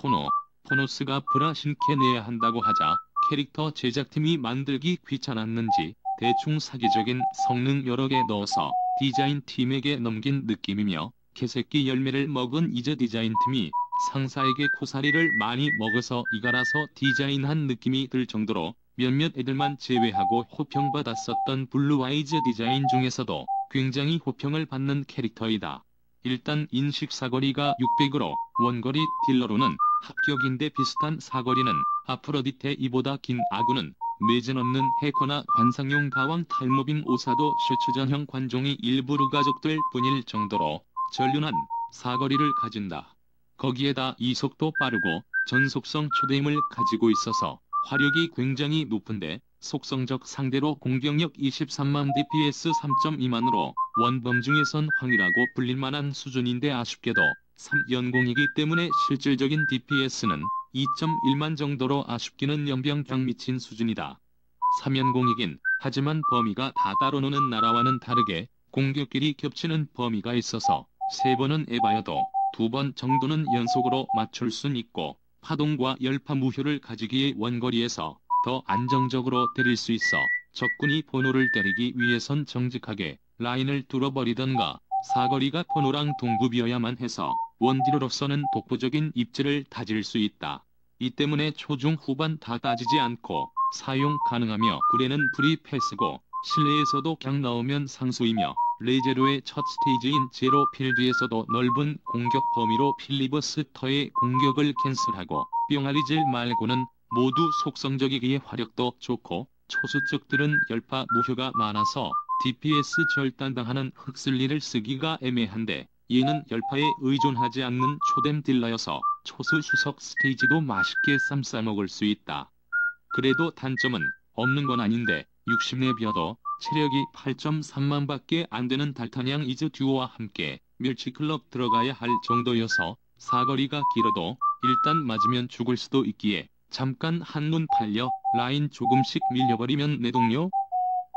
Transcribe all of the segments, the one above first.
포노스가 브라 신캐 내야 한다고 하자 캐릭터 제작팀이 만들기 귀찮았는지 대충 사기적인 성능 여러 개 넣어서 디자인팀에게 넘긴 느낌이며 개새끼 열매를 먹은 이제 디자인팀이 상사에게 코사리를 많이 먹어서 이갈아서 디자인한 느낌이 들 정도로 몇몇 애들만 제외하고 호평받았었던 블루 아이즈 디자인 중에서도 굉장히 호평을 받는 캐릭터이다. 일단 인식 사거리가 600으로 원거리 딜러로는 합격인데 비슷한 사거리는 아프로디테 이보다 긴 아군은 매즈 넣는 해커나 관상용 가왕 탈모빙 오사도 셔츠 전형 관종이 일부러 가족될 뿐일 정도로 전륜한 사거리를 가진다. 거기에다 이속도 빠르고 전속성 초대임을 가지고 있어서 화력이 굉장히 높은데 속성적 상대로 공격력 23만 DPS 3.2만으로 원범 중에선 황이라고 불릴만한 수준인데 아쉽게도 3연공이기 때문에 실질적인 DPS는 2.1만 정도로 아쉽기는 연병장 미친 수준이다. 3연공이긴 하지만 범위가 다 따로 노는 나라와는 다르게 공격끼리 겹치는 범위가 있어서 3번은 에바여도 2번 정도는 연속으로 맞출 순 있고 파동과 열파 무효를 가지기에 원거리에서 더 안정적으로 때릴 수 있어 적군이 포노를 때리기 위해선 정직하게 라인을 뚫어버리던가 사거리가 포노랑 동급이어야만 해서 원딜러로서는 독보적인 입지를 다질 수 있다. 이 때문에 초중 후반 다 따지지 않고 사용 가능하며 구레는 프리 패스고 실내에서도 강 나오면 상수이며 레제로의 첫 스테이지인 제로 필드에서도 넓은 공격 범위로 필리버스터의 공격을 캔슬하고 뿅아리질 말고는 모두 속성적이기에 화력도 좋고 초수적들은 열파 무효가 많아서 DPS 절단당하는 흑슬리를 쓰기가 애매한데 얘는 열파에 의존하지 않는 초댐 딜러여서 초수 수석 스테이지도 맛있게 쌈 싸먹을 수 있다. 그래도 단점은 없는 건 아닌데 60렙이어도 체력이 8.3만 밖에 안 되는 달타냥 이즈 듀오와 함께 멸치클럽 들어가야 할 정도여서 사거리가 길어도 일단 맞으면 죽을 수도 있기에 잠깐 한눈 팔려 라인 조금씩 밀려버리면 내 동료?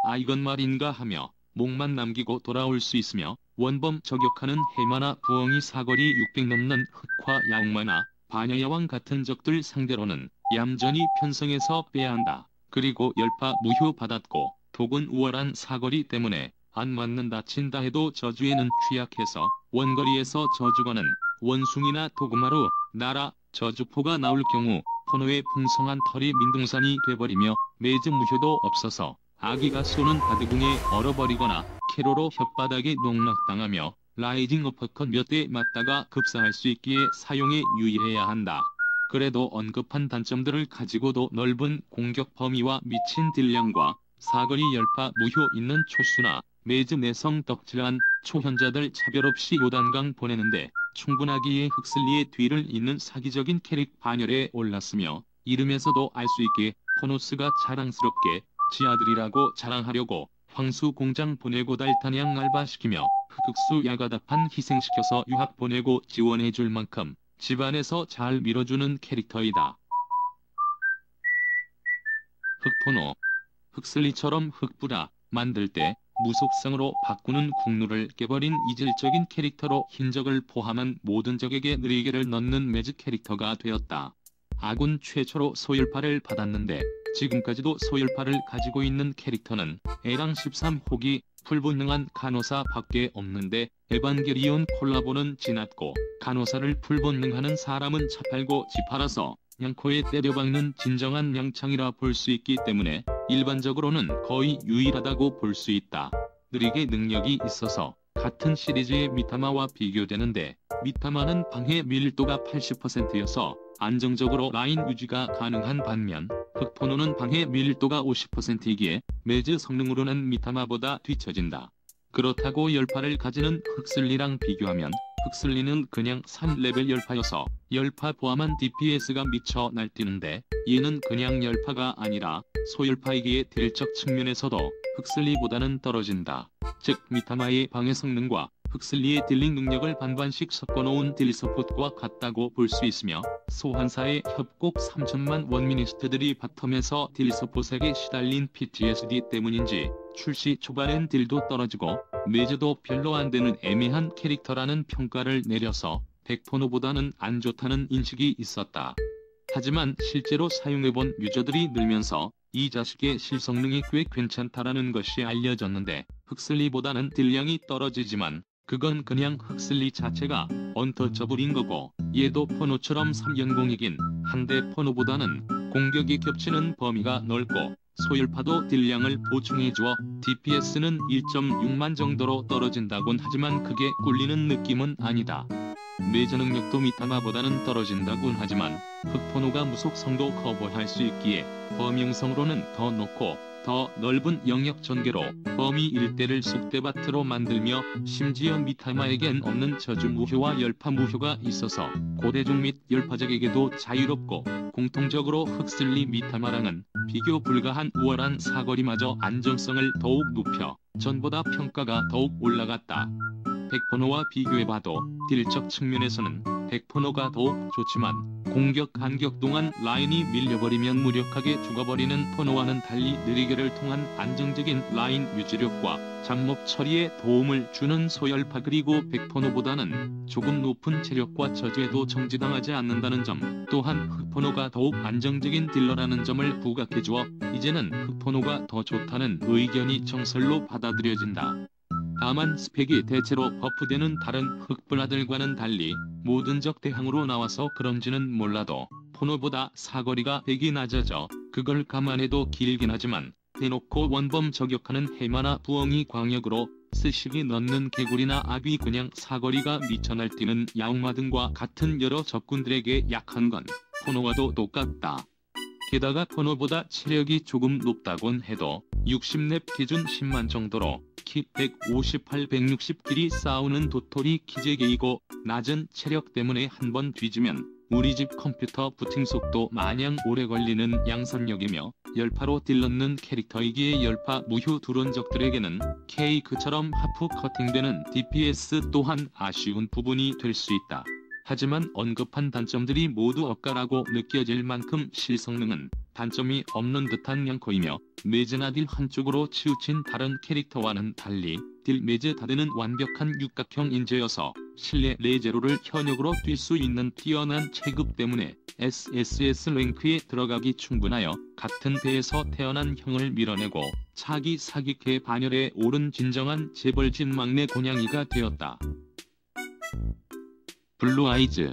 아 이건 말인가 하며 목만 남기고 돌아올 수 있으며 원범 저격하는 해마나 부엉이 사거리 600 넘는 흑화 야옹마나 반야야왕 같은 적들 상대로는 얌전히 편성해서 빼야 한다. 그리고 열파 무효 받았고 독은 우월한 사거리 때문에 안 맞는다 친다 해도 저주에는 취약해서 원거리에서 저주거는 원숭이나 도구마루, 나라, 저주포가 나올 경우 포노의 풍성한 털이 민둥산이 돼버리며 매즈 무효도 없어서 아기가 쏘는 바드궁에 얼어버리거나 캐로로 혓바닥에 농락당하며 라이징 어퍼컷 몇 대 맞다가 급사할 수 있기에 사용에 유의해야 한다. 그래도 언급한 단점들을 가지고도 넓은 공격 범위와 미친 딜량과 사거리 열파 무효 있는 초수나 매즈 내성 덕질한 초현자들 차별 없이 요단강 보내는데 충분하기에 흑슬리의 뒤를 잇는 사기적인 캐릭 반열에 올랐으며 이름에서도 알 수 있게 포노스가 자랑스럽게 지 아들이라고 자랑하려고 황수 공장 보내고 달타냥 알바시키며 흑흑수 야가다판 희생시켜서 유학 보내고 지원해줄 만큼 집안에서 잘 밀어주는 캐릭터이다. 흑포노 흑슬리처럼 흑브라 만들 때 무속성으로 바꾸는 국룰을 깨버린 이질적인 캐릭터로 흰적을 포함한 모든 적에게 느리게를 넣는 매즈 캐릭터가 되었다. 아군 최초로 소열파를 받았는데 지금까지도 소열파를 가지고 있는 캐릭터는 에랑 13호기 풀본능한 간호사 밖에 없는데 에반게리온 콜라보는 지났고 간호사를 풀본능하는 사람은 차 팔고 집 팔아서 냥코에 때려박는 진정한 냥창이라 볼 수 있기 때문에 일반적으로는 거의 유일하다고 볼 수 있다. 느리게 능력이 있어서 같은 시리즈의 미타마와 비교되는데 미타마는 방해 밀도가 80%여서 안정적으로 라인 유지가 가능한 반면 흑포노는 방해 밀도가 50%이기에 매즈 성능으로는 미타마보다 뒤처진다. 그렇다고 열파를 가지는 흑슬리랑 비교하면 흑슬리는 그냥 3레벨 열파여서 열파 포함한 DPS가 미쳐 날뛰는데 얘는 그냥 열파가 아니라 소열파이기에 딜적 측면에서도 흑슬리보다는 떨어진다. 즉 미타마의 방해 성능과 흑슬리의 딜링 능력을 반반씩 섞어놓은 딜 서폿과 같다고 볼 수 있으며 소환사의 협곡 3천만 원미니스트들이 바텀에서 딜 서폿에게 시달린 PTSD 때문인지 출시 초반엔 딜도 떨어지고 매즈도 별로 안되는 애매한 캐릭터라는 평가를 내려서 백포노보다는 안 좋다는 인식이 있었다. 하지만 실제로 사용해본 유저들이 늘면서 이 자식의 실성능이 꽤 괜찮다라는 것이 알려졌는데, 흑슬리보다는 딜량이 떨어지지만 그건 그냥 흑슬리 자체가 언터처블인 거고, 얘도 포노처럼 3연공이긴 한데 포노보다는 공격이 겹치는 범위가 넓고 소열파도 딜량을 보충해주어 DPS는 1.6만 정도로 떨어진다곤 하지만 그게 꿀리는 느낌은 아니다. 내전 능력도 미타마보다는 떨어진다곤 하지만 흑포노가 무속성도 커버할 수 있기에 범용성으로는 더 높고 더 넓은 영역 전개로 범위 일대를 쑥대밭으로 만들며 심지어 미타마에겐 없는 저주 무효와 열파 무효가 있어서 고대중 및 열파적에게도 자유롭고, 공통적으로 흑슬리 미타마랑은 비교 불가한 우월한 사거리마저 안정성을 더욱 높여 전보다 평가가 더욱 올라갔다. 백포노와 비교해봐도 딜적 측면에서는 백포노가 더욱 좋지만 공격 간격 동안 라인이 밀려버리면 무력하게 죽어버리는 포노와는 달리 느리게를 통한 안정적인 라인 유지력과 잡몹 처리에 도움을 주는 소열파, 그리고 백포노보다는 조금 높은 체력과 저주에도 정지당하지 않는다는 점, 또한 흑포노가 더욱 안정적인 딜러라는 점을 부각해주어 이제는 흑포노가 더 좋다는 의견이 정설로 받아들여진다. 다만 스펙이 대체로 버프되는 다른 흑블라들과는 달리 모든 적 대항으로 나와서 그런지는 몰라도 포노보다 사거리가 100이 낮아져 그걸 감안해도 길긴 하지만 대놓고 원범 저격하는 해마나 부엉이 광역으로 스식이 넣는 개구리나 압이 그냥 사거리가 미쳐 날뛰는 야옹마 등과 같은 여러 적군들에게 약한 건 포노와도 똑같다. 게다가 포노보다 체력이 조금 높다곤 해도 60렙 기준 10만 정도로 키 158, 160끼리 싸우는 도토리 기재계이고, 낮은 체력 때문에 한번 뒤지면 우리 집 컴퓨터 부팅 속도 마냥 오래 걸리는 양선역이며 열파로 딜 넣는 캐릭터이기에 열파 무효 두론적들에게는 케이크처럼 하프 커팅되는 DPS 또한 아쉬운 부분이 될 수 있다. 하지만 언급한 단점들이 모두 억까라고 느껴질 만큼 실성능은 단점이 없는 듯한 냥코이며, 매즈나 딜 한쪽으로 치우친 다른 캐릭터와는 달리 딜 매즈 다드는 완벽한 육각형 인재여서 실내 레제로를 현역으로 뛸 수 있는 뛰어난 체급 때문에 SSS 랭크에 들어가기 충분하여 같은 배에서 태어난 형을 밀어내고 차기 사기캐 반열에 오른 진정한 재벌진 막내 고냥이가 되었다. 블루 아이즈.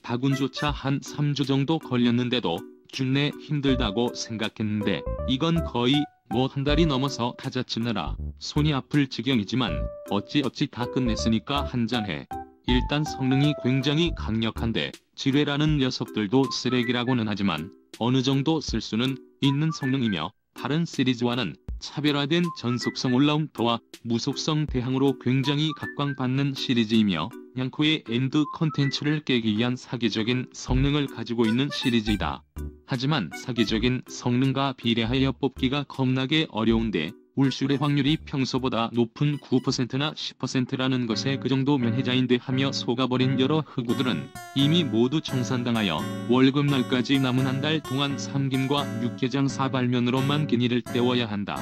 다군조차 한 3주 정도 걸렸는데도 준내 힘들다고 생각했는데 이건 거의 한 달이 넘어서 타자치느라 손이 아플 지경이지만 어찌 다 끝냈으니까 한잔해. 일단 성능이 굉장히 강력한데 지뢰라는 녀석들도 쓰레기라고는 하지만 어느 정도 쓸 수는 있는 성능이며, 다른 시리즈와는 차별화된 전속성 올라움터와 무속성 대항으로 굉장히 각광받는 시리즈이며 냥코의 엔드 컨텐츠를 깨기 위한 사기적인 성능을 가지고 있는 시리즈이다. 하지만 사기적인 성능과 비례하여 뽑기가 겁나게 어려운데 울슐의 확률이 평소보다 높은 9%나 10%라는 것에 그 정도면 해자인데 하며 속아버린 여러 흑우들은 이미 모두 청산당하여 월급날까지 남은 한 달 동안 삼김과 육개장 사발면으로만 끼니를 때워야 한다.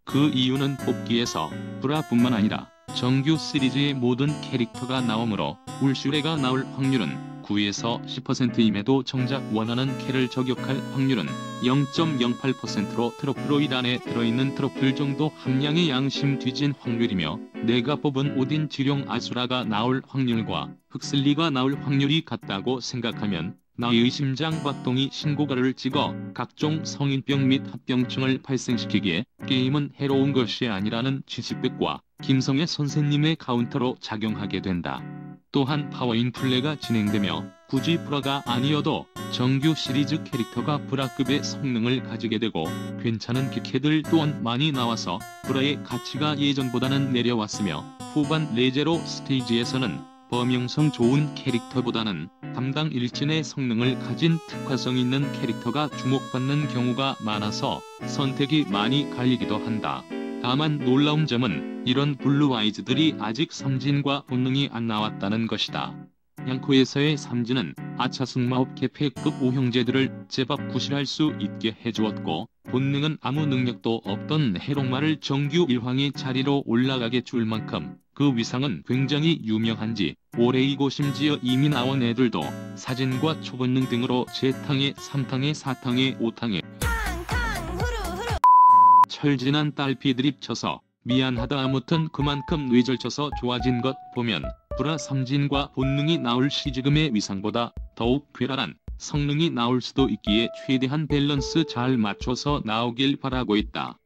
그 이유는 뽑기에서 브라뿐만 아니라 정규 시리즈의 모든 캐릭터가 나오므로 울슐레가 나올 확률은 9에서 10%임에도 정작 원하는 캐를 저격할 확률은 0.08%로 트러플로이드 안에 들어있는 트러플 정도 함량의 양심 뒤진 확률이며, 내가 뽑은 오딘 지룡 아수라가 나올 확률과 흑슬리가 나올 확률이 같다고 생각하면 나의 심장 박동이 신고가를 찍어 각종 성인병 및 합병증을 발생시키기에 게임은 해로운 것이 아니라는 지식백과 김성애 선생님의 카운터로 작용하게 된다. 또한 파워인 플레이가 진행되며 굳이 브라가 아니어도 정규 시리즈 캐릭터가 브라급의 성능을 가지게 되고 괜찮은 기캐들 또한 많이 나와서 브라의 가치가 예전보다는 내려왔으며, 후반 레제로 스테이지에서는 범용성 좋은 캐릭터보다는 담당 일진의 성능을 가진 특화성 있는 캐릭터가 주목받는 경우가 많아서 선택이 많이 갈리기도 한다. 다만 놀라운 점은 이런 블루 아이즈들이 아직 삼진과 본능이 안 나왔다는 것이다. 냥코에서의 삼진은 아차승마업 개폐급 오형제들을 제법 구실할 수 있게 해주었고, 본능은 아무 능력도 없던 해롱마를 정규 1황의 자리로 올라가게 줄 만큼 그 위상은 굉장히 유명한지 오래이고 심지어 이미 나온 애들도 사진과 초본능 등으로 재탕에 3탕에 4탕에 5탕에 철진한 딸피 드립 쳐서 미안하다 아무튼 그만큼 뇌절쳐서 좋아진 것 보면 불화 삼진과 본능이 나올 시즈금의 위상보다 더욱 괴랄한 성능이 나올 수도 있기에 최대한 밸런스 잘 맞춰서 나오길 바라고 있다.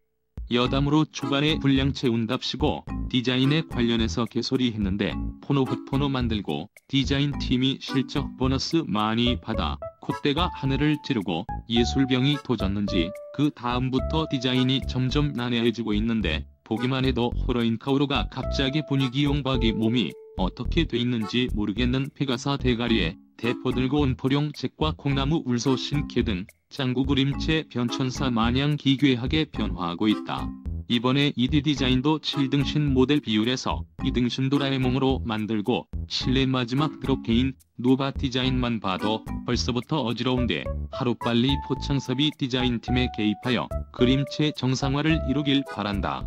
여담으로 초반에 분량 채운답시고 디자인에 관련해서 개소리했는데 포노 만들고 디자인 팀이 실적 보너스 많이 받아 콧대가 하늘을 찌르고 예술병이 도졌는지 그 다음부터 디자인이 점점 난해해지고 있는데 보기만 해도 호러인 카오루가 갑자기 분위기 용박이 몸이 어떻게 돼 있는지 모르겠는 페가사 대가리에 대포 들고 온 포룡 잭과 콩나무 울소 신캐 등 짱구 그림체 변천사 마냥 기괴하게 변화하고 있다. 이번에 2D 디자인도 7등신 모델 비율에서 2등신 도라에몽으로 만들고 실내 마지막 드롭개인 노바 디자인만 봐도 벌써부터 어지러운데 하루빨리 포창섭이 디자인팀에 개입하여 그림체 정상화를 이루길 바란다.